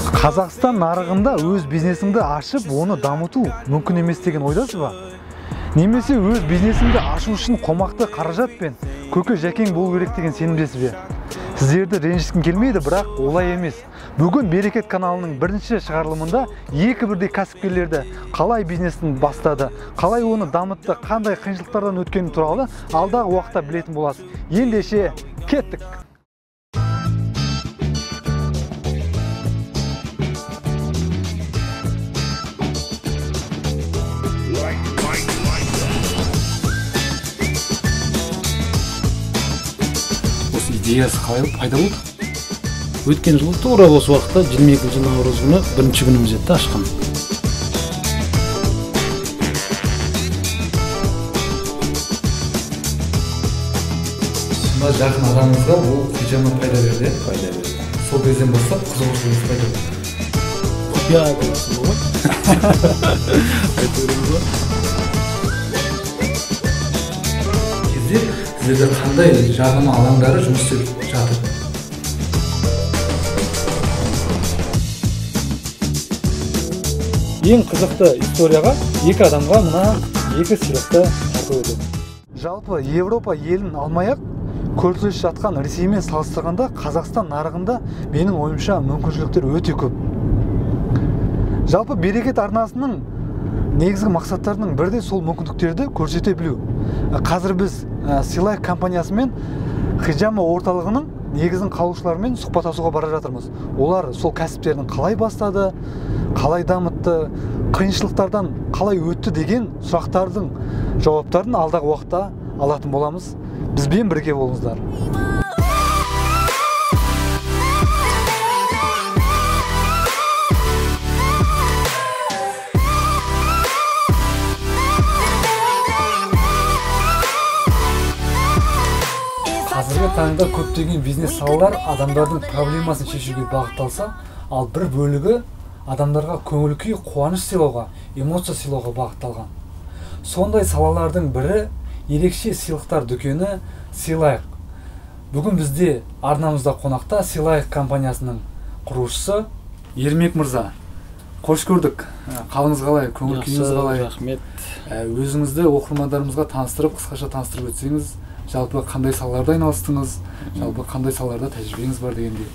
Қазақстан нарығында өз бизнесіңді ашып, оны дамыту мүмкін емес деген ойдасыз ба? Немесе өз бизнесіңді ашу үшін қомақты қаражат пен көке жәкең болу керек деген сенімдесіз бе? Сіздерді ренжіткім келмейді, бірақ олай емес. Бүгін Берекет каналының бірінші шығарылымында екі бірдей кәсіпкерлерді қалай бизнесін бастады, қалай оны дамытты, қандай қиыншылықтардан өткені туралы алдағы уақытта білетін боласыз. Ендеше кеттік. Идеясы қалай пайда болды? Өткен жылы тура осы уақытта 22 наурыз күні бірінші күніміз еді ашқан. Мына жақын арамызға ол пижама пайда берді. Сол кезден бастап қызығушылығымыз пайда болды. Құпия айтасыз ғой. Айтуыңыз ба? Кезде сіздерде қандай жарнама алаңдары жұмыс істеп жатыр? Ең қызықты историяға екі адамға мына екі сыйлықты тарту етеді. Жалпы Европа елін алмай-ақ көршілес жатқан Ресеймен салыстырғанда Қазақстан нарығында менің ойымша мүмкіншіліктер өте көп. Жалпы Берекет арнасының негізгі мақсаттарының бірде сол мүмкіндіктерді көрсете білу. Қазір біз Силайк компаниясымен хижама орталығының негізін қалаушылармен сұхбаттасуға бара жатырмыз. Олар сол кәсіптерін қалай бастады, қалай дамытты, қиыншылықтардан қалай өтті деген сұрақтардың жауаптарын алдағы уақытта алатын боламыз. Бізбен бірге болыңыздар. Қазіргі таңда көптеген бизнес салалар адамдардың проблемасын шешуге бағытталса, ал бір бөлігі адамдарға көңіл күй, қуаныш сыйлауға, эмоция сыйлауға бағытталған. Сондай салалардың бірі ерекше сыйлықтар дүкені Силайк. Бүгін бізде арнамызда қонақта Силайк компаниясының құрушысы Ермек мырза. Қош көрдік. Қалыңыз қалай, көңіл күйіңіз қалай? Рахмет. Өзіңізді оқырмандарымызға таныстырып, қысқаша таныстырып өтсеңіз, жалпы қандай салаларда айналыстыңыз, жалпы қандай салаларда тәжірибеңіз бар дегендей.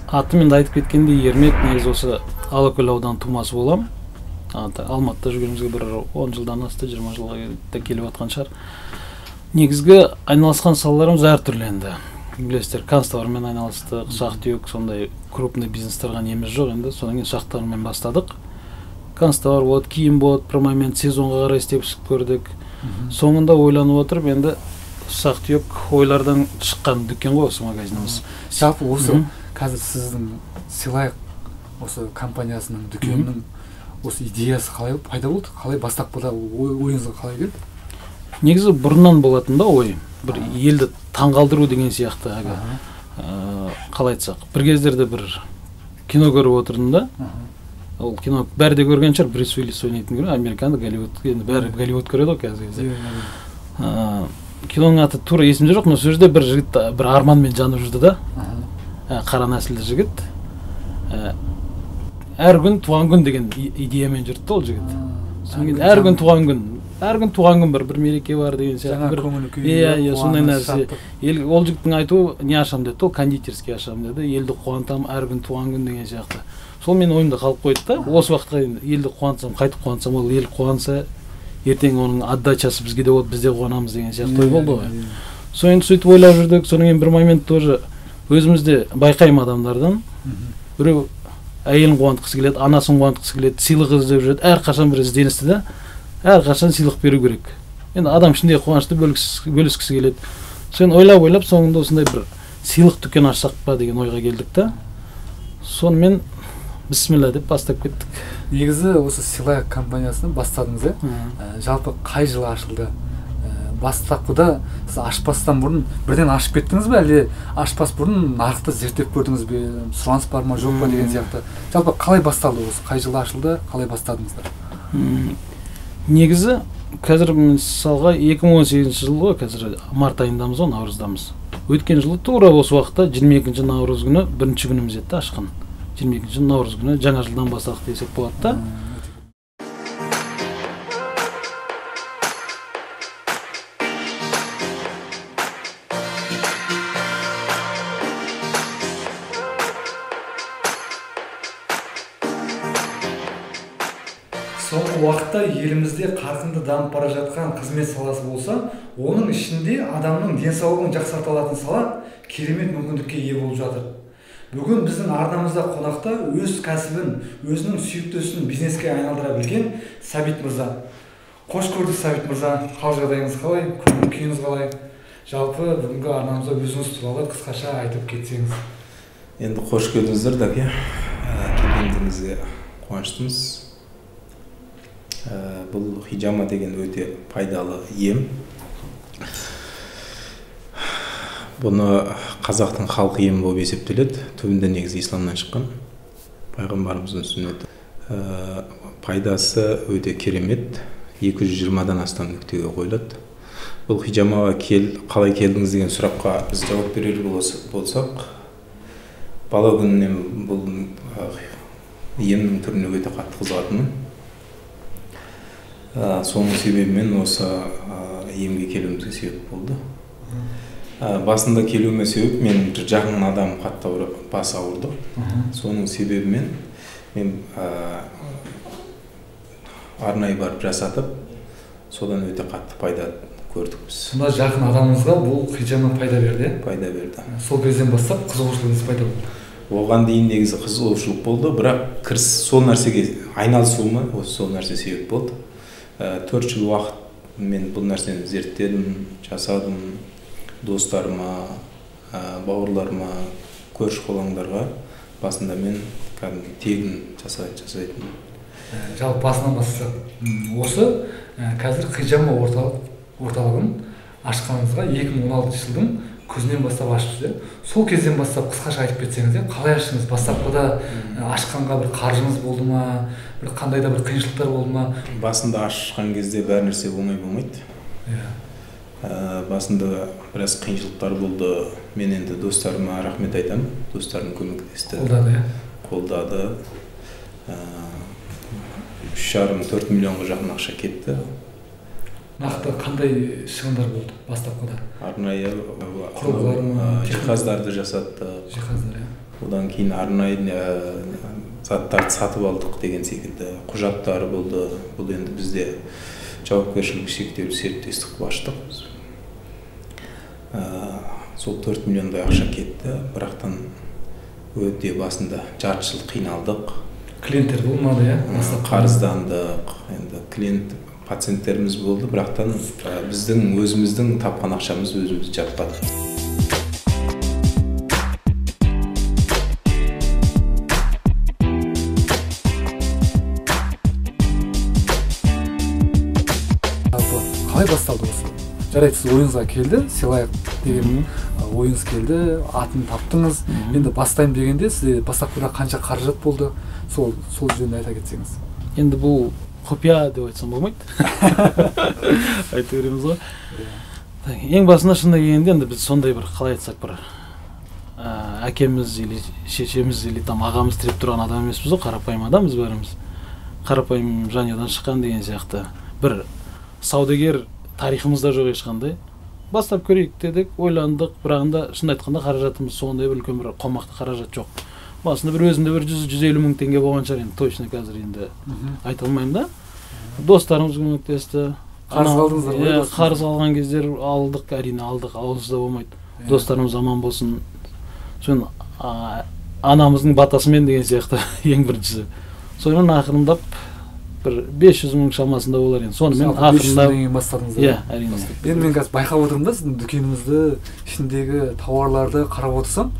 Атымен де айтып кеткендей, Ермек негізі осы Алакөл ауданы тумасы болам. Алматыда жүргенімізге бір 10 жылдан асты, 20 жылға келіп жатқан шығар. Негізгі айналысқан салаларымыз әртүрлі енді. Білесіздер, канцтовармен айналыстық, шахтүйек, сондай крупный бизнестерға неміз жоқ енді. Содан кейін шахтармен бастадық. Канцтовар болады, киім болады, бір момент сезонға қарай істеп шығып көрдік. Соңында ойланып отырып, енді шахтүйек ойлардан шыққан дүкен ғой осы магазиніміз. Жалпы осы қазір сіздің Силайк осы компаниясының дүкенінің осы идеясы қалай пайда болды? Қалай бастапқыда ойыңызға қалай келді? Негізі бұрыннан болатын да ой, бір елді таңғалдыру деген сияқты. Қалай айтсақ, бір кездерде бір кино көріп отырдым да. Ол кино бәрі де көрген шығар, Брюс Уиллис ойнайтын көрген, американды, Голливуд, енді бәрі Голливуд көреді ғой қазір. Киноның аты тура есімде жоқ, но сол жерде бір жігіт бір арманмен жанып жүрді да. Қара нәсілді жігіт. Әр күн туған күн деген идеямен жүрді ол жігіт. Содан кейін әр күн туған күн бір мереке бар деген сияқты. Жаңа көңіл күй, сондай нәрсе. Ол жігіттің айтуы не ашам деді, ол кондитерский ашам деді, елді қуантам әр күн туған күн деген сияқты. Сол мен ойымда қалып қойды да, осы уақытқа елді қуантсам, қайтып қуантсам, ол ел қуанса, ертең оның отдачасы бізге де болады, біз де қуанамыз деген сияқты ой болды ғой. Соны сөйтіп ойлап жүрдік, содан кейін бір момент тоже өзімізде байқаймын адамдардан, біреу әйелін қуантқысы келеді, анасын қуантқысы келеді, сыйлық іздеп жүреді, әрқашан бір ізденісті да, әрқашан сыйлық беру керек. Енді адам ішінде қуанышты бөліскісі келеді. Соны ойлап соңында осындай бір сыйлық дүкен ашсақ па деген ойға келдік та. Сонымен бисмилла деп бастап кеттік. Негізі осы Силайк компаниясының бастадыңыз, жалпы қай жылы ашылды? Бастапқыда сіз ашпастан бұрын бірден ашып кеттіңіз бе, әлде ашпас бұрын нарықты зерттеп көрдіңіз бе, сұраныс бар ма жоқ па деген сияқты? Жалпы қалай басталды осы? Қай жылы ашылды, қалай бастадыңыздар? Негізі қазір мысалға 2018 жыл ғой, қазір март айындамыз ғой, наурыздамыз. Өткен жылы тура осы уақытта 22 наурыз күні бірінші күніміз еді ашқан. 22 наурыз күні жаңа жылдан басталдық десек болады да. Соңғы уақытта елімізде қарқынды дамып бара жатқан қызмет саласы болса, оның ішінде адамның денсаулығын жақсарта алатын сала керемет мүмкіндікке ие болып жатыр. Бүгін біздің арнамызда қонақта өз кәсібін, өзінің сүйікті ісін бизнеске айналдыра білген Сәбит мырза. Қош көрдік, Сәбит мырза. Қал жағдайыңыз қалай? Көңіл-күйіңіз қалай? Жалпы бүгінгі арнамызда өзіңіз туралы қысқаша айтып кетсеңіз. Енді қош көрдіңіздер, дәке. Келгендігіңізге қуаныштымыз. Бұл хижама деген өте пайдалы ем. Бұны қазақтың халқы емі болып есептеледі. Түбінде негізі исламнан шыққан. Пайғамбарымыздың сүннеті. Пайдасы өте керемет. 220-дан астам нүктеге қойылады. Бұл хижамаға қалай келдіңіз деген сұраққа біз жауап берер болсақ, бала күнінен бұл емнің түріне өте қатты қызығатынмын. Соның себебімен осы емге келуімізге себеп болды. Басында келуіме себеп, мен бір жақын адам қатты бас ауырды. Соның себебімен мен арнайы барып жасатып, содан өте қатты пайда көрдік біз. Сонда жақын адамыңызға бұл хижама пайда берді? Пайда берді. Сол кезден бастап қызығушылығыңыз пайда болды? Оған дейін негізі қызығушылық болды, бірақ кіріс сол нәрсеге айналысуыма сол нәрсе себеп болды. 4 жыл уақыт мен бұл нәрсені зерттедім, жасадым, достарыма, бауырларыма, көрші қолаңдарға басында мен тегін жасайтын. Жалпы басынан бастап, осы қазір хижама орталығын ашқаныңызға 2016 жылдың күзінен бастап ашыпсыз. Сол кезден бастап қысқаша айтып кетсеңіз, қалай аштыңыз? Бастапқыда ашқанға бір қаржыңыз болды ма? Бір қандай да бір қиыншылықтар болды ма? Басында ашқан кезде бәр нәрсе оңай болмайды. Басында біраз қиыншылықтар болды. Мен енді достарыма рахмет айтамын. Достарым көмектесті. Қолдады. 3,5-4 миллионға жақын ақша кетті. Нақты қандай шығындар болды бастапқыда? Арнайы жиһаздарды жасаттық. Одан кейін арнайы заттарды сатып алдық деген секілді құжаттары болды. Бұл енді бізде жауапкершілігі шектеулі серіктестік аштық. Сол 4 миллиондай ақша кетті. Бірақтан өте басында жарты жыл қиналдық. Клиенттер болмады, қарыздандық. Енді клиент пациенттеріміз болды, бірақтан біздің өзіміздің тапқан ақшамыз өзіміз жатпады. Қалай басталды осы? Жарайды, сіз ойыңызға келді, сыйлайық деген ойыңыз келді, атын таптыңыз. Енді бастайым дегенде сізде бастапқыда қанша қаражат болды? Сол жөнінде айта кетсеңіз. Енді бұл құпия деп айтсам болмайды. Айта береміз ғой. Ең басында шынында келгенде енді біз сондай бір қалай айтсақ бір әкеміз или шешеміз или там ағамыз тіреп тұрған адам емеспіз ғой, қарапайым адамбыз бәріміз. Қарапайым жанұядан шыққан деген сияқты. Бір саудагер тарихымызда жоқ ешқандай. Бастап көрейік дедік, ойландық, бірағында шын айтқанда қаражатымыз сондай бір үлкен бір қомақты қаражат жоқ. Басында бір өзімде бір 100-150 мың теңге болған шығар, енді точно қазір енді айта алмаймын да. Достарымыз көмектесті. Қарыз алдыңыздар ғой? Қарыз алған кездер алдық, әрине алдық, ауызда болмайды. Достарымыз аман болсын. Соны анамыздың батасымен деген сияқты ең біріншісі. Содан ақырындап бір 500 мың шамасында болар енді. Сонымен ақырындап 500 мың бастадыңыз. Иә, әрине. Енді мен қазір байқап отырмын да, сіздің дүкеніңізді, ішіндегі тауарларды қарап отырсам,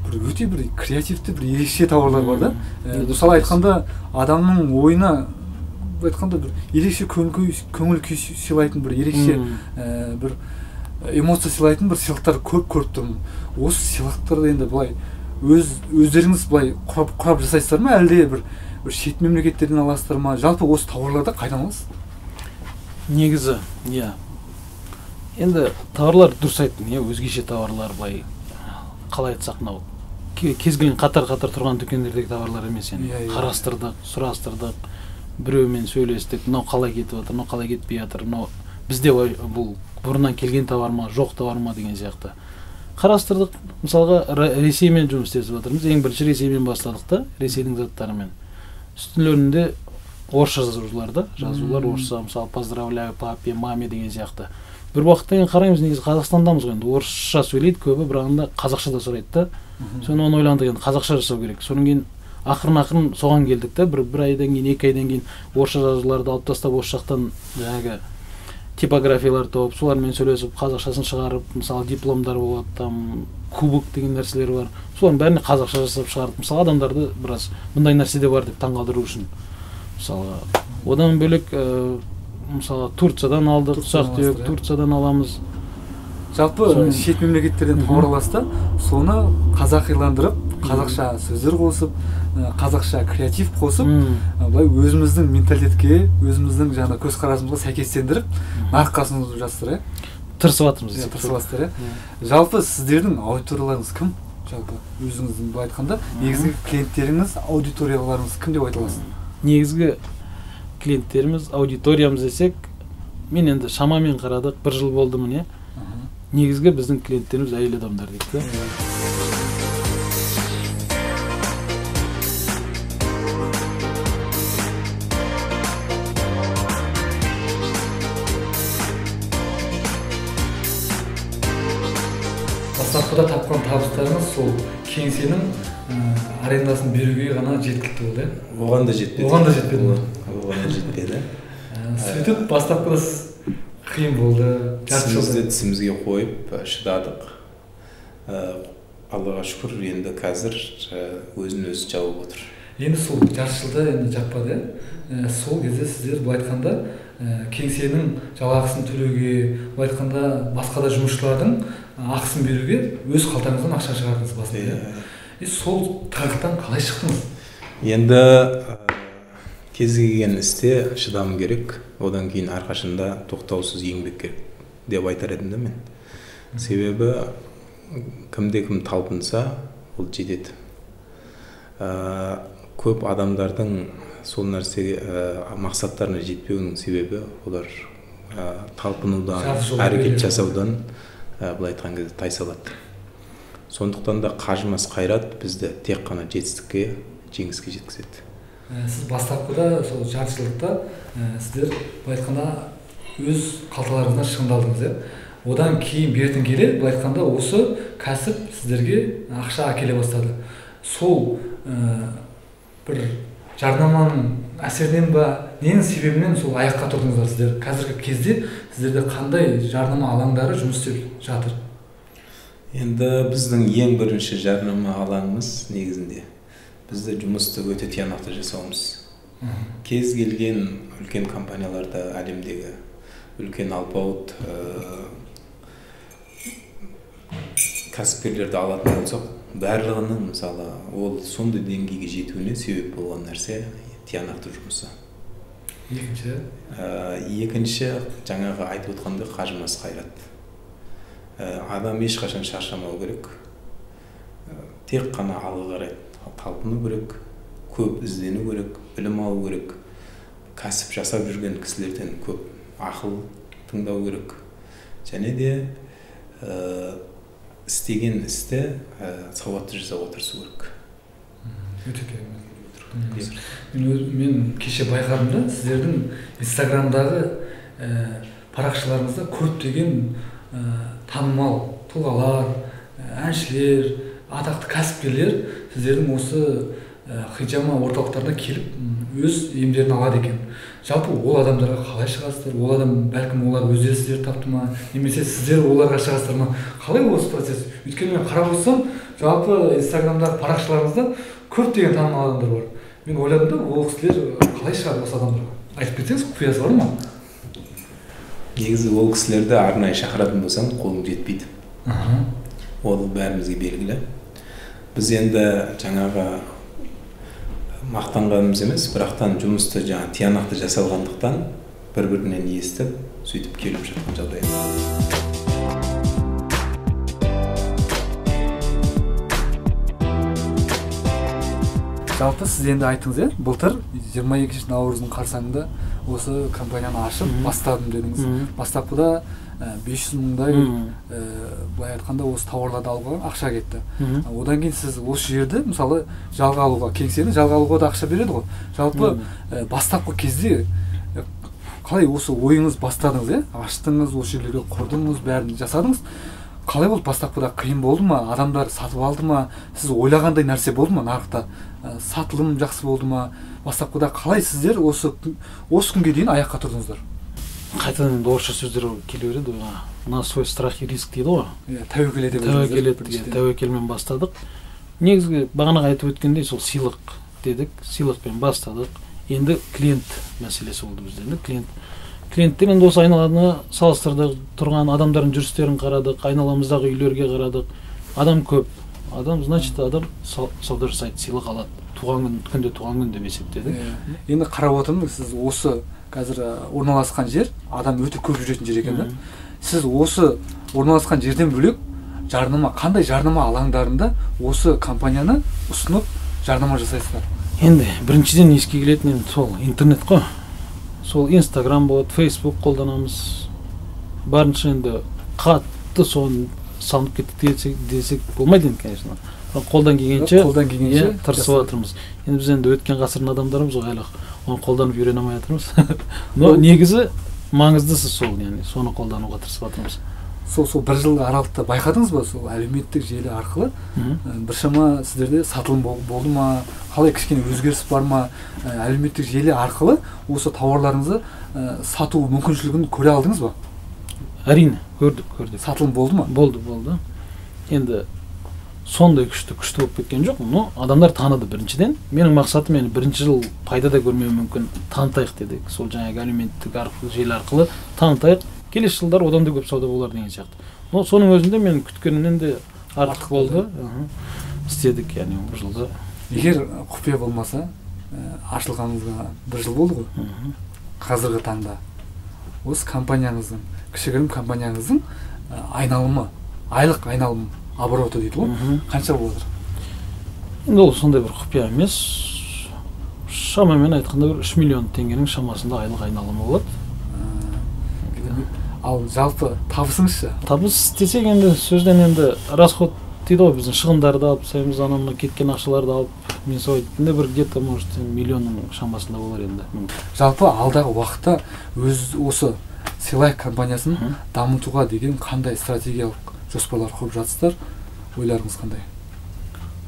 бір өте бір креативті, бір ерекше тауарлар бар да. Мысалы айтқанда, адамның ойына айтқанда бір ерекше көңіл күй сыйлайтын, бір ерекше бір эмоция сыйлайтын бір сыйлықтар көп көріп тұрмын. Осы сыйлықтарды енді былай өздеріңіз былай құрап жасайсыздар ма, әлде бір шет мемлекеттерден аласыздар ма? Жалпы осы тауарларды қайдан аласыз? Негізі, иә. Енді товарлар дұрыс айттың, өзгеше товарлар былай қалай айтсақ, мынау кез келген қатар тұрған дүкендердегі товарлар емес, енді қарастырдық, сұрастырдық, біреумен сөйлестік, мынау қалай кетіп жатыр, мынау қалай кетпей жатыр, мынау бізде бұл бұрыннан келген товар ма, жоқ товар ма деген сияқты қарастырдық. Мысалға Ресеймен жұмыс істеп жатырмыз. Ең бірінші Ресеймен бастадық та, Ресейдің заттарымен. Үстілерінде орысша жазулар орысша, мысалы поздравляю папе, маме деген сияқты. Бір уақыттан кейін қараймыз, негізі Қазақстандамыз ғой, енді орысша сөйлейді көбі, бірақ анда қазақша да сұрайды да. Соны оны ойландық, енді қазақша жасау керек. Содан кейін ақырын соған келдік та, бір айдан кейін, 2 айдан кейін орысша жазуларды алып тастап, осы жақтан жаңағы типографиялар тауып, солармен сөйлесіп, қазақшасын шығарып, мысалы дипломдар болады, там кубок деген нәрселер бар. Солардың бәріне қазақша жасап шығарып, мысалы адамдарды біраз бұндай нәрсе де бар деп таңғалдыру үшін. Мысалы, одан бөлек мысалы Турциядан алдық, ұсақ-түйек Турциядан аламыз. Жалпы шет мемлекеттерден тауар аласыз, соны қазақиландырып, қазақша сөздер қосып, қазақша креатив қосып, былай өзіміздің менталитетке, өзіміздің жаңа көзқарасымызға сәйкестендіріп, нарыққа ұсынып жатсыздар, тырысып жатырмыз. Жалпы сіздердің аудиторияларыңыз кім? Жалпы өзіңіздің былай айтқанда, негізгі клиенттеріңіз, аудиторияларыңыз кім деп айта аласыз? Негізгі клиенттеріміз, аудиториямыз десек, мен енді шамамен қарадық, 1 жыл болды міне. Негізгі біздің клиенттеріміз әйел адамдар дейді. Бастапқыда тапқан табыстарыңыз сол кеңсенің арендасын беруге ғана жеткілікті болды. Оған да жетпеді. Оған да жетпеді. Сөйтіп бастапқыда қиын болды. Тісімізге қойып шыдадық. Аллаға шүкір, енді қазір өзін-өзі жауып отыр. Енді сол жарты жылда енді жаппады. Сол кезде сіздер былай айтқанда кеңсенің жалақысын төлеуге, былай айтқанда басқа да жұмысшылардың ақысын беруге өз қалтаңыздан ақша шығардыңыз басында. Сол тығырықтан қалай шықтыңыз? Енді кез келген істе шыдам керек, одан кейін әрқашанда тоқтаусыз еңбек керек деп айтар едім де мен. Себебі кімде-кім талпынса, ол жетеді. Көп адамдардың сол нәрсеге мақсаттарына жетпеуінің себебі олар талпынудан, әрекет жасаудан былай айтқан кезде тайсалады. Сондықтан да қажымас қайрат бізді тек қана жетістікке, жеңіске жеткізеді. Сіз бастапқыда сол жарты жылдықта сіздер былай айтқанда өз қалталарыңыздан шығындалдыңыз. Одан кейін бертін келе былай айтқанда осы кәсіп сіздерге ақша әкеле бастады. Сол бір жарнаманың әсерінен ба, ненің себебінен сол аяққа тұрдыңыздар сіздер? Қазіргі кезде сіздерде қандай жарнама алаңдары жұмыс істеп жатыр? Енді біздің ең бірінші жарнама алаңымыз негізінде бізді жұмысты өте тиянақты жасауымыз. Кез келген үлкен компанияларда, әлемдегі үлкен алпауыт кәсіпкерлерді алатын болсақ, барлығының мысалы ол сондай деңгейге жетуіне себеп болған нәрсе тиянақты жұмысы. Екінші жаңағы айтып отқандай қажымас қайрат. Адам ешқашан шаршамау керек. Тек қана алға қарай талпыну керек, көп іздену керек, білім алу керек. Кәсіп жасап жүрген кісілерден көп ақыл тыңдау керек. Және де істеген істі сауатты жасауға тырысу керек. Өте керемет. Мен кеше байқадым да, сіздердің Инстаграмдағы парақшаларыңызда көптеген танымал тұлғалар, әншілер, атақты кәсіпкерлер сіздердің осы хиджама орталықтарына келіп өз емдерін алады екен. Жалпы ол адамдарға қалай шығасыздар? Ол адам бәлкім олар өздері сіздерді тапты ма, немесе сіздер оларға шығасыздар ма? Қалай осы процесс? Өйткені мен қарап отырсам, жалпы Инстаграмдағы парақшаларыңызда көптеген танымал адамдар бар. Мен ойладым да, ол кісілер қалай шығады осы адамдарға? Айтып кетсеңіз, құпиясы бар ма? Негізі ол кісілерді арнайы шақыратын болсаң, қолың жетпейді. Ол бәрімізге белгілі. Біз енді жаңағы мақтанғанымыз емес, бірақтан жұмысты жаңа тиянақты жасалғандықтан бір-бірінен естіп, сөйтіп келіп жатқан жағдай. Жалпы сіз енді айттыңыз, былтыр 22 наурыздың қарсаңында осы компанияны ашып бастадым дедіңіз. Бастапқыда 500 мыңдай былай айтқанда осы тауарларды алуға ақша кетті. Одан кейін сіз осы жерді мысалы жалға алуға, кеңсені жалға алуға да ақша береді ғой. Жалпы бастапқы кезде қалай осы ойыңыз бастадыңыз, аштыңыз, осы жерлерге құрдыңыз, бәрін жасадыңыз. Қалай болды? Бастапқыда қиын болды ма? Адамдар сатып алды ма? Сіз ойлағандай нәрсе болды ма нарықта? Сатылым жақсы болды ма? Бастапқыда қалай сіздер осы күнге дейін аяққа тұрдыңыздар? Қайтадан енді орысша сөздер келе береді ғой. На свой страх и риск дейді ғой. Тәуекелмен бастадық. Негізгі бағанағы айтып өткендей сол сыйлық дедік, сыйлықпен бастадық. Енді клиент мәселесі болды бізде. Клиенттер енді осы айналаны салыстырдық, тұрған адамдардың жүрістерін қарадық, айналамыздағы үйлерге қарадық. Адам көп. Значит, адам сауда жасайды, сыйлық алады. Күнде туған күн деп есептедік. Енді қарап отырмын, сіз осы қазір орналасқан жер, адам өте көп жүретін жер екен. Сіз осы орналасқан жерден бөлек қандай жарнама алаңдарында осы компанияны ұсынып жарнама жасайсыздар? Енді біріншіден еске келетін сол интернет қой. Сол Инстаграм болады, Фейсбук қолданамыз. Барынша енді қатты соны салынып кеттік десек болмайды енді, конечно. Қолдан келгенше тырысып жатырмыз. Енді біз енді өткен ғасырдың адамдарымыз ғой, әлі оны қолданып үйрене алмай жатырмыз. Но негізі маңыздысы сол, яғни соны қолдануға тырысып жатырмыз. Сол бір жыл аралықта байқадыңыз ба, сол әлеуметтік желі арқылы біршама сіздерде сатылым болды ма, қалай кішкене өзгеріс бар ма, әлеуметтік желі арқылы осы тауарларыңызды сату мүмкіншілігін көре алдыңыз ба? Әрине, көрдік. Сатылым болды ма? Болды. Енді сондай күшті болып кеткен жоқ, но адамдар таныды біріншіден. Менің мақсатым енді бірінші жыл пайда да көрмеуі мүмкін, танытайық дедік. Сол жаңағы әлеуметтік желі арқылы танытайық. Келесі жылдар одан да көп сауда болар деген сияқты. Но соның өзінде мен күткенімнен де артық болды. Істедік, яғни бір жылда. Егер құпия болмаса, ашылғаныңызға бір жыл болды ғой. Қазіргі таңда осы компанияңыздың, кішігірім компанияңыздың айналымы, айлық айналым обороты дейді ғой, қанша болып отыр? Енді ол сондай бір құпия емес. Шамамен айтқанда 3 миллион теңгенің шамасында айлық айналымы болады. Ал жалпы табысыңызшы? Табыс десек енді сөзден енді расход дейді ғой, біздің шығындарды алып тастаймыз, ананы кеткен ақшаларды алып, мен солай айтқанда бір где-то может миллионның шамасында болар енді. Жалпы алдағы уақытта осы Силайк компаниясын дамытуға деген қандай стратегиялық жоспарлар құрып жатсыздар? Ойларыңыз қандай?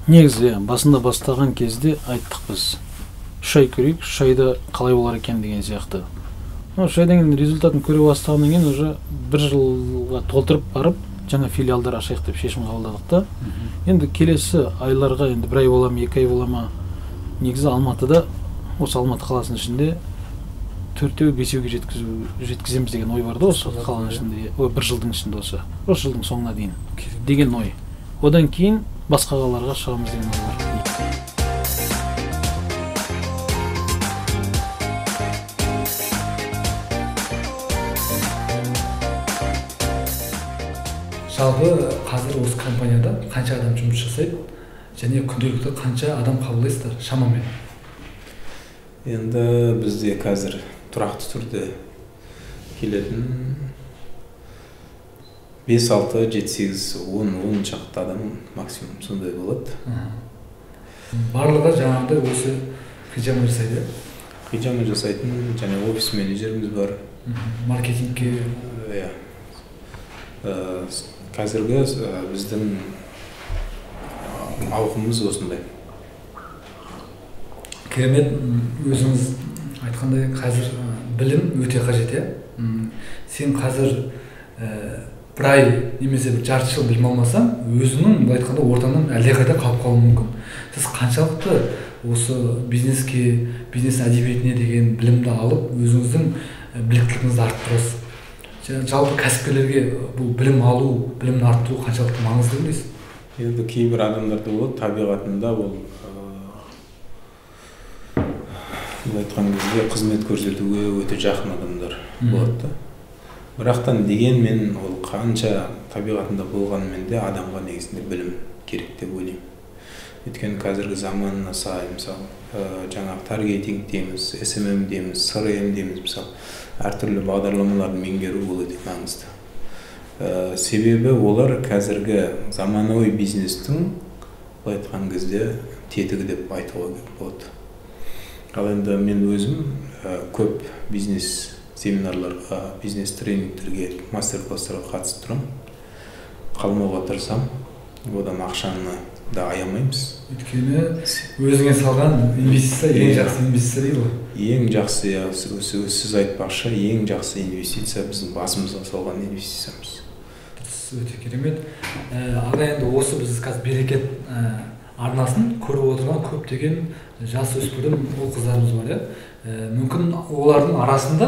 Негізі басында бастаған кезде айттық біз 3 ай көрейік, 3 айда қалай болар екен деген сияқты. 3 айдан кейін результатын көре бастағаннан кейін уже бір жылға толтырып барып, жаңа филиалдар ашайық деп шешім қабылдадық та. Енді келесі айларға енді 1 ай бола ма, 2 ай бола ма, негізі Алматыда, осы Алматы қаласының ішінде 4-5-ге жеткіземіз деген ой бар да, осы қаланың ішінде, бір жылдың ішінде осы жылдың соңына дейін деген ой. Одан кейін басқа қалаларға шығамыз деген ой бар. Жалпы қазір осы компанияда қанша адам жұмыс жасайды және күнделікті қанша адам қабылдайсыздар шамамен? Енді бізде қазір тұрақты түрде келетін 5-6, 7-8, 10 шақты адам максимум сондай болады. Барлығы жаңағыдай осы хиджама жасайды? Хиджама жасайтын және офис менеджеріміз бар. Маркетингке? Қазіргі біздің ауқымымыз осындай. Керемет, өзіңіз айтқандай қазір білім өте қажет, Сен қазір 1 ай немесе жарты жыл білім алмасаң, өзіңнің айтқанда ортаңнан әлдеқайда қалып қалуы мүмкін. Сіз қаншалықты осы бизнес әдебиетіне деген білімді алып, өзіңіздің біліктілігіңізді арттырасыз? Жалпы кәсіпкерлерге бұл білім алу, білімді арттыру қаншалықты маңызды білесіз? Енді кейбір адамдарда болады, табиғатында ол айтқан кезде қызмет көрсетуге өте жақын адамдар болады. Бірақтан дегенмен ол қанша табиғатында болғанымен де адамға негізінде білім керек деп ойлаймын. өйткені қазіргі заманына сай мысалы жаңағы таргетинг дейміз, SMM дейміз, CRM дейміз, мысалы әртүрлі бағдарламаларды меңгеру ол өте маңызды. Себебі олар қазіргі заманауи бизнестің былай айтқан кезде тетігі деп айтуға болады. Ал енді мен өзім көп бизнес семинарларға, бизнес тренингтерге, мастер-класстарға қатысып тұрам. Қалмауға тырысам. Одан ақшаны да аямаймыз. Өйткені өзіңе салған инвестиция ең жақсы инвестиция дейді ғой. Ең жақсы, сіз айтпақшы, ең жақсы инвестиция біздің басымызға салған инвестициямыз. Өте керемет. Аға, енді осы біз қазір берекет арнасын көріп отырған көптеген жас өспірім ұл қыздарымыз бар, мүмкін олардың арасында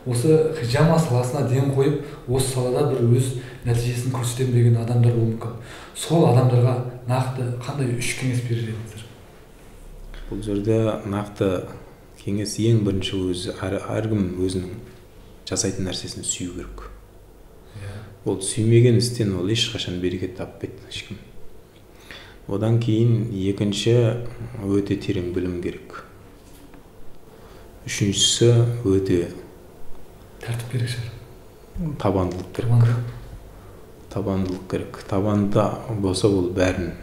осы хижама саласына ден қойып, осы салада бір өз нәтижесін көрсетемін деген адамдар болуы мүмкін. Сол адамдарға нақты қандай 3 кеңес берер едіңіздер? Бұл жерде нақты кеңес ең бірінші өзі, әркім өзінің жасайтын нәрсесін сүю керек. Ол сүймеген істен ол ешқашан берекет таппайды ешкім. Одан кейін екінші өте терең білім керек. Үшіншісі өте тәртіп керек шығар. Табандылық керек. Табандылық керек. Табанда болса ол бәрін,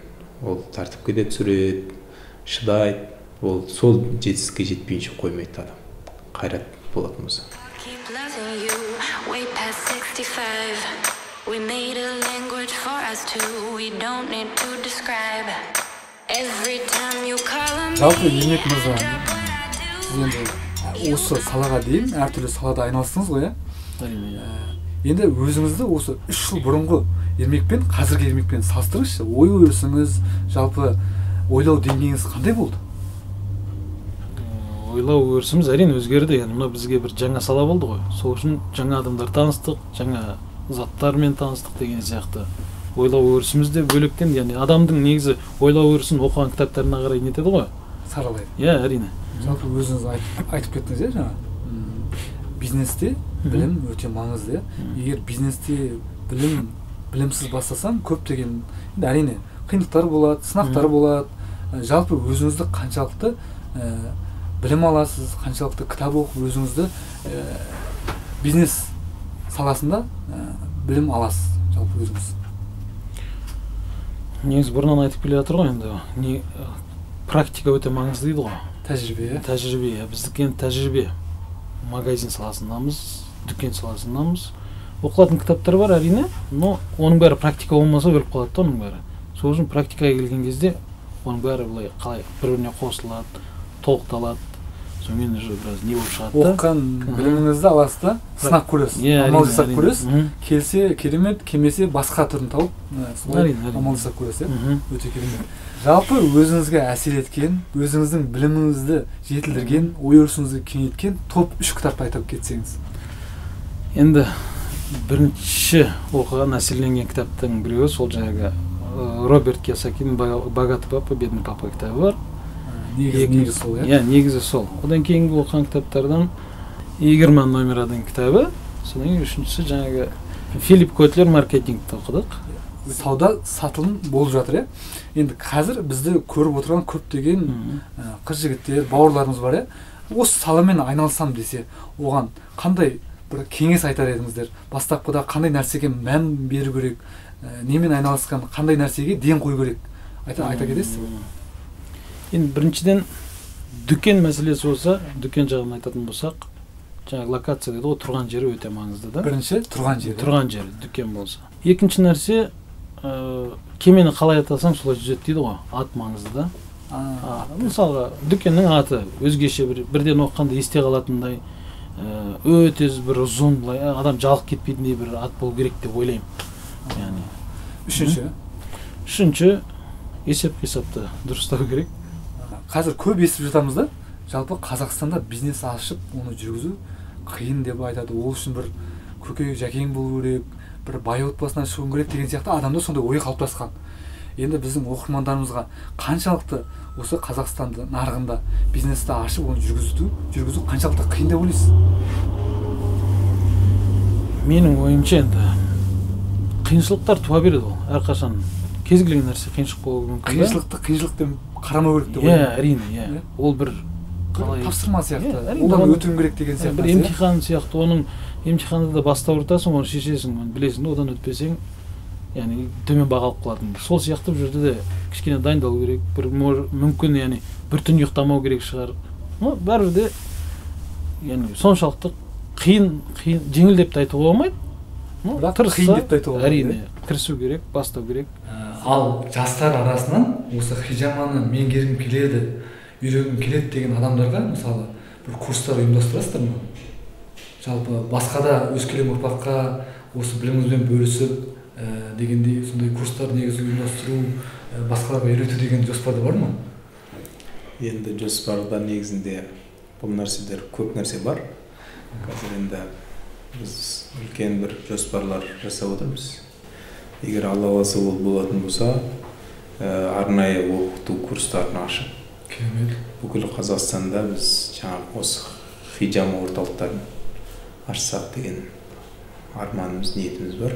ол тәртіпке де түсіреді, шыдайды. Ол сол жетістікке жетпейінше қоймайды адам. Қайрат болатын болса. We made a language for us two. We don't need to describe. Every time you call me. Жалпы Ермек мырза, сіз енді осы салаға дейін әртүрлі салада айналыстыңыз ғой, Енді өзіңізді осы 3 жыл бұрынғы Ермекпен қазіргі Ермекпен салыстырыңызшы. Ой өрісіңіз, жалпы ойлау деңгейіңіз қандай болды? Ойлау өрісіміз әрине өзгерді. Яғни мына бізге бір жаңа сала болды ғой. Сол үшін жаңа адамдар таныстық, жаңа заттармен таныстық деген сияқты. Ойлау өрісіміз де бөлектен, яғни адамдың негізі ойлау өрісін оқыған кітаптарына қарай нетеді ғой? Саралайды. Әрине. Жалпы өзіңіз айтып кеттіңіз, жаңа. Бизнесте білім өте маңызды. Егер бизнесте білімсіз бастасаң, көптеген әрине қиындықтар болады, сынақтар болады. Жалпы өзіңізді қаншалықты білім аласыз, қаншалықты кітап оқып өзіңізді бизнес саласында білім аласыз, жалпы өзіңіз. Негізі бұрыннан айтып келе жатыр ғой, енді практика өте маңызды дейді ғой. Тәжірибе, біздікі енді тәжірибе. Магазин саласындамыз, дүкен саласындамыз. Оқылатын кітаптар бар әрине, но оның бәрі практика болмаса өліп қалады да оның бәрі. Сол үшін практикаға келген кезде оның бәрі былай қалай бір-біріне қосылады, толықталады. Сонымен уже біраз не болып шығады да. Оққан біліміңізді аласыз да, сынақ көресіз, амал жасап көресіз. Келсе керемет, келмесе басқа түрін тауып, амал жасап көресіз. Өте керемет. Жалпы өзіңізге әсер еткен, өзіңіздің біліміңізді жетілдірген, ой өрісіңізді кеңейткен топ 3 кітапты айтып кетсеңіз. Енді бірінші оқыған әсерленген кітаптың біреуі сол жаңағы Роберт Кийосакидің «Богатый папа, бедный папа» кітабы бар. Негізі сол, негізі сол. Одан кейінгі оқыған кітаптардан Игерман Номераның кітабы, содан үшіншісі жаңағы Филипп Котлер «Маркетингті» оқыдық. Сауда сатылым болып жатыр, Енді қазір бізді көріп отырған көптеген қыз-жігіттер, бауырларымыз бар, Осы саламен айналысам десе, оған қандай бір кеңес айтар едіңіздер? Бастапқыда қандай нәрсеге мән беру керек, немен айналысқан, қандай нәрсеге ден қою керек? Айта кетесіз бе? Енді біріншіден дүкен мәселесі болса, дүкен жағын айтатын болсақ, жаңағы локация дейді ғой, тұрған жері өте маңызды да. Бірінші тұрған жері. Тұрған жері дүкен болса. Екінші нәрсе, кемені қалай атасаң солай жүзеді дейді ғой, ат маңызды да. Мысалға дүкеннің аты өзгеше бірден оқығанда есте қалатындай, өте бір ұзын, адам жалық кетпейтіндей бір ат болу керек деп ойлаймын. Үшінші есеп-қисапты дұрыстау керек. Қазір көп естіп жатамыз да, жалпы Қазақстанда бизнес ашып, оны жүргізу қиын деп айтады. Ол үшін бір көкей жәкең болу керек, бір бай отбасынан шығу керек деген сияқты адамда сондай ой қалыптасқан. Енді біздің оқырмандарымызға қаншалықты осы Қазақстанды нарығында бизнесті ашып, оны жүргізу қаншалықты қиын деп ойлайсыз? Менің ойымша енді қиыншылықтар туа береді ол. Әрқашан кез келген нәрсе қиыншылық болуы мүмкін. Қиыншылықты қиыншылықпен қарамау керек деп ойлаймын. Әрине, ол бір тапсырма сияқты, одан өтуім керек деген сияқты. Бір емтихан сияқты, оның емтиханды да бастап ұртасың, оны шешесің, оны білесің, одан өтпесең, яғни төмен баға алып қалатын. Сол сияқты бұл жерде де кішкене дайындалу керек, бір мүмкін, яғни бір түн ұйықтамау керек шығар. Бәрібір де яғни соншалықты қиын, жеңіл деп те айтуға болмайды. Бірақ қиын деп те айтуға болмайды. Әрине, кірісу керек, бастау керек. Ал жастар арасынан осы хижаманы меңгергім келеді, үйренгім келеді деген адамдарға мысалы бір курстар ұйымдастырасыздар ма? Жалпы басқа да өскелең ұрпаққа осы біліміңізбен бөлісіп дегендей сондай курстар негізі ұйымдастыру, басқаларға үйрету деген жоспарда бар ма? Енді жоспарда негізінде бұл нәрселер көп нәрсе бар. Қазір енді біз үлкен бір жоспарлар жасап отырмыз. Егер Алла қаласа ол болатын болса, арнайы оқыту курстарын ашып, бүкіл Қазақстанда біз жаңағы осы хижама орталықтарын ашсақ деген арманымыз, ниетіміз бар.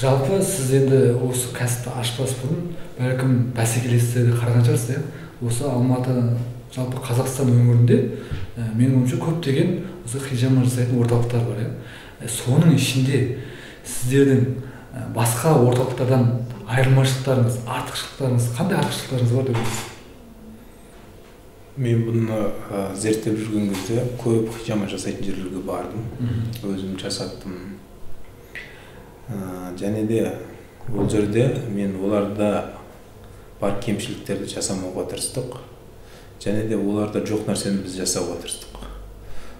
Жалпы сіз енді осы кәсіпті ашпас бұрын бәлкім бәсекелестерді қараған шығарсыз, осы Алматы, жалпы Қазақстан өңірінде менің ойымша көптеген осы хижама жасайтын орталықтар бар. Соның ішінде сіздердің басқа орталықтардан айырмашылықтарыңыз, артықшылықтарыңыз, қандай артықшылықтарыңыз бар деп ойлайсыз? Мен бұны зерттеп жүрген кезде көп хижама жасайтын жерлерге бардым, өзім жасаттым. Және де ол жерде мен оларда бар кемшіліктерді жасамауға тырыстық. Және де оларда жоқ нәрсені біз жасауға тырыстық.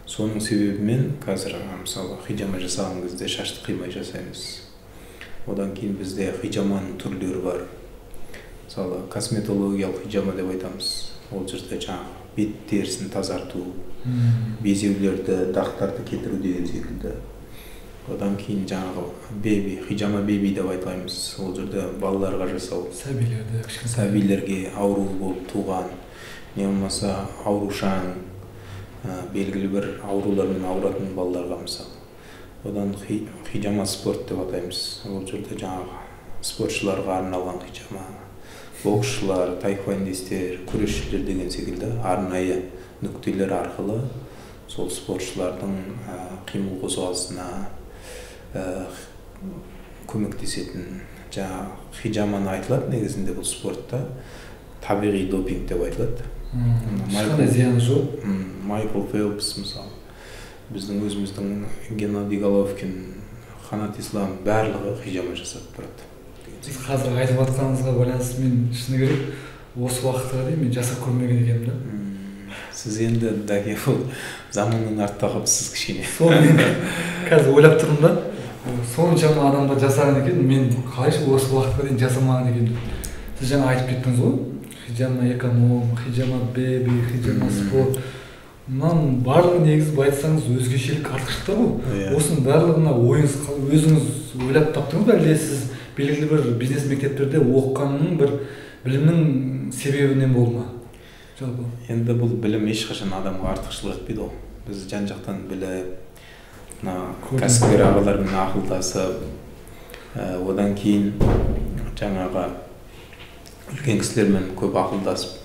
Соның себебімен қазір мысалы хижама жасаған кезде шашты қимай жасаймыз. Одан кейін бізде хижаманың түрлері бар. Мысалы косметологиялық хижама деп айтамыз. Ол жерде жаңағы бет терісін тазарту, безеулерді, дақтарды кетіру деген секілді. Одан кейін жаңағы хижама беби деп айтаймыз. Ол жерде балаларға жасау, сәбилерге ауру болып туған, не болмаса аурушаң, белгілі бір аурулармен ауыратын балаларға мысалы. Одан хижама спорт деп атаймыз. Ол жерде жаңағы спортшыларға арналған хижама, боксшылар, таэквондистер, күресшілер деген секілді арнайы нүктелер арқылы сол спортшылардың қимыл қозғалысына көмектесетін жаңағы хижаманы айтылады. Негізінде бұл спортта табиғи допинг деп айтылады. Ешқандай зияны жоқ. Майкл Фелпс мысалы, біздің өзіміздің Геннадий Головкин, Қанат Ислам барлығы хижама жасап тұрады. Сіз қазір айтып жатқаныңызға байланысты мен шыны керек осы уақытқа дейін мен жасап көрмеген екенмін да. Сіз енді дәке ол заманның артта қалып сіз кішкене. Соны мен қазір ойлап тұрмын да. Соншама адамдар жасаған екен, мен қалайша осы уақытқа дейін жасамаған екенмін. Сіз жаңа айтып кеттіңіз ғой, хижама эконом, хижама беби, хижама спорт. Мұның барлығы негізі айтсаңыз өзгешелік артықшылықтар ғой. Осының барлығына ойыңыз өзіңіз ойлап таптыңыз ба, әлде сіз белгілі бір бизнес мектептерде оқығанның бір білімнің себебінен болды ма? Жалпы. Енді бұл білім ешқашан адамға артықшылық етпейді ғой. Біз жан-жақтан біліп, кәсіпкер ағалармен ақылдасып, одан кейін жаңағы үлкен кісілермен көп ақылдасып,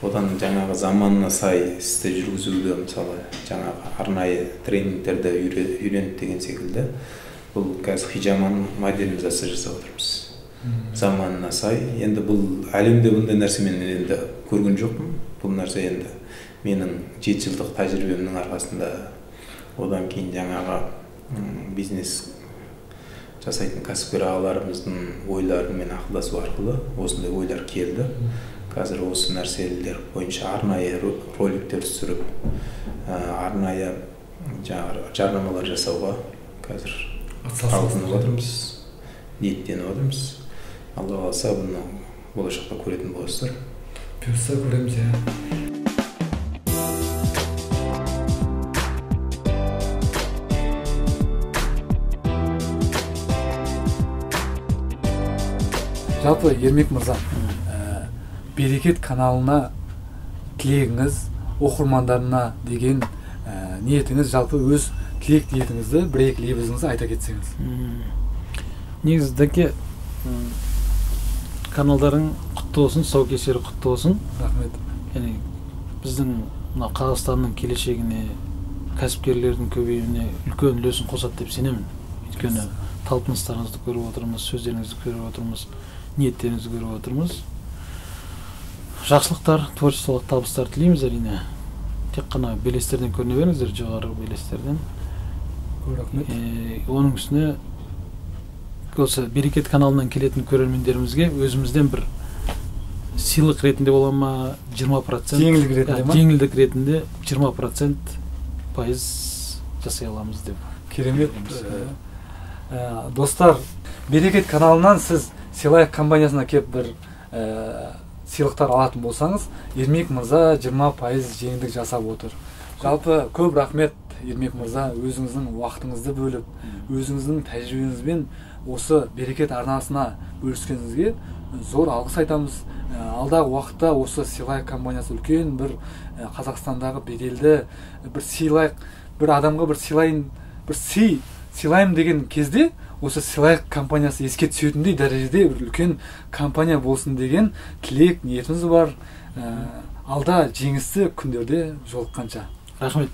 одан жаңағы заманына сай істі жүргізуді, мысалы жаңағы арнайы тренингтерді үйреніп деген секілді, бұл қазір хижаманың модернизация жасап отырмыз. Заманына сай. Енді бұл әлемде бұндай нәрсе мен енді көрген жоқпын. Бұл нәрсе енді менің 7 жылдық тәжірибемнің арқасында, одан кейін жаңағы бизнес жасайтын кәсіпкер ағаларымыздың ойларымен ақылдасу арқылы осындай ойлар келді. Қазір осы нәрселер бойынша арнайы роликтер түсіріп, арнайы жарнамалар жасауға қазір талпынып отырмыз, ниеттеніп отырмыз. Алла қаласа бұны болашақта көретін боласыздар. Бұйырса көреміз. Жалпы Ермек мырза, Берекет каналына тілегіңіз, оқырмандарына деген ниетіңіз, жалпы өз тілек ниетіңізді бір-екі лебізіңізді айта кетсеңіз. Негізі дәке каналдарың құтты болсын, тұсаукесері құтты болсын. Рахмет. Яғни біздің мына Қазақстанның келешегіне, кәсіпкерлердің көбеюіне үлкен үлесін қосады деп сенемін. Өйткені талпыныстарыңызды көріп отырмыз, сөздеріңізді көріп отырмыз, ниеттеріңізді көріп отырмыз. Жақсылықтар, творчестволық табыстар тілейміз әрине. Тек қана белестерден көріне беріңіздер, жоғары белестерден. Рахмет. Оның үстіне осы Берекет каналынан келетін көрермендерімізге өзімізден бір сыйлық ретінде бола ма 20%, Жеңілдік ретінде ма? Жеңілдік ретінде 20% пайыз жасай аламыз деп. Керемет. Достар, Берекет каналынан сіз Сыйлайық компаниясына кеп бір сыйлықтар алатын болсаңыз, Ермек мырза 20% жеңілдік жасап отыр. Жалпы көп рахмет Ермек мырза, өзіңіздің уақытыңызды бөліп, өзіңіздің тәжірибеңізбен осы Берекет арнасына бөліскеніңізге зор алғыс айтамыз. Алдағы уақытта осы Сыйлайық компаниясы үлкен бір Қазақстандағы беделді бір сыйлайық, бір адамға бір сыйлайын, бір сыйлайым деген кезде осы Сыйлайық компаниясы еске түсетіндей дәрежеде бір үлкен компания болсын деген тілек, ниетіміз бар. Алда жеңісті күндерде жолыққанша. Рахмет.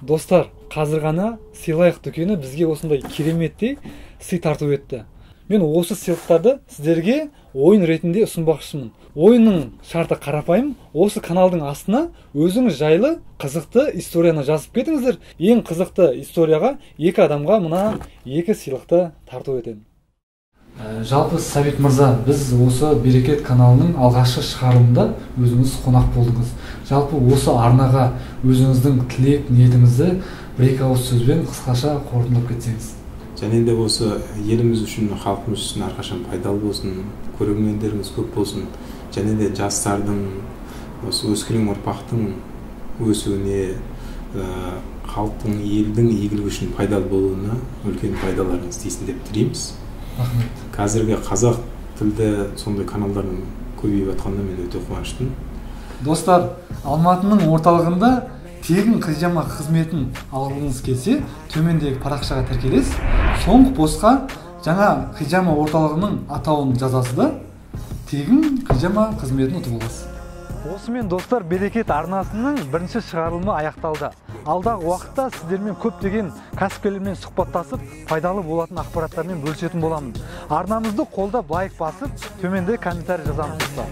Достар, қазір ғана Сыйлайық дүкені бізге осындай кереметтей сый тарту етті. Мен осы сыйлықтарды сіздерге ойын ретінде ұсынбақшымын. Ойынның шарты қарапайым. Осы каналдың астына өзіңіз жайлы қызықты историяны жазып кетіңіздер. Ең қызықты историяға екі адамға мына екі сыйлықты тарту етемін. Жалпы Сәбит мырза, біз осы Берекет каналының алғашқы шығарылымында өзіңіз қонақ болдыңыз. Жалпы осы арнаға өзіңіздің тілек, ниетіңізді бір-екі ауыз сөзбен қысқаша қорытындылап кетсеңіз. Және де осы еліміз үшін, халқымыз үшін әрқашан пайдалы болсын, көрермендеріңіз көп болсын, және де жастардың, осы өскелең ұрпақтың өсуіне, халықтың, елдің игілігі үшін пайдалы болуына үлкен пайдаларыңыз тисін деп тілейміз. Рахмет. Қазіргі қазақ тілді сондай каналдардың көбейіп жатқанына мен өте қуаныштымын. Достар, Алматының орталығында тегін хижама қызметін алғыңыз келсе, төмендегі парақшаға тіркелесіз. Соңғы постқа жаңа хижама орталығының атауын жазасыз да, тегін хижама қызметін ұтып аласыз. Осымен достар, Берекет арнасының бірінші шығарылымы аяқталды. Алдағы уақытта сіздермен көптеген кәсіпкерлермен сұхбаттасып, пайдалы болатын ақпараттармен бөлісетін боламын. Арнамызды қолдап, лайк басып, төменде комментарий жазамыз достар.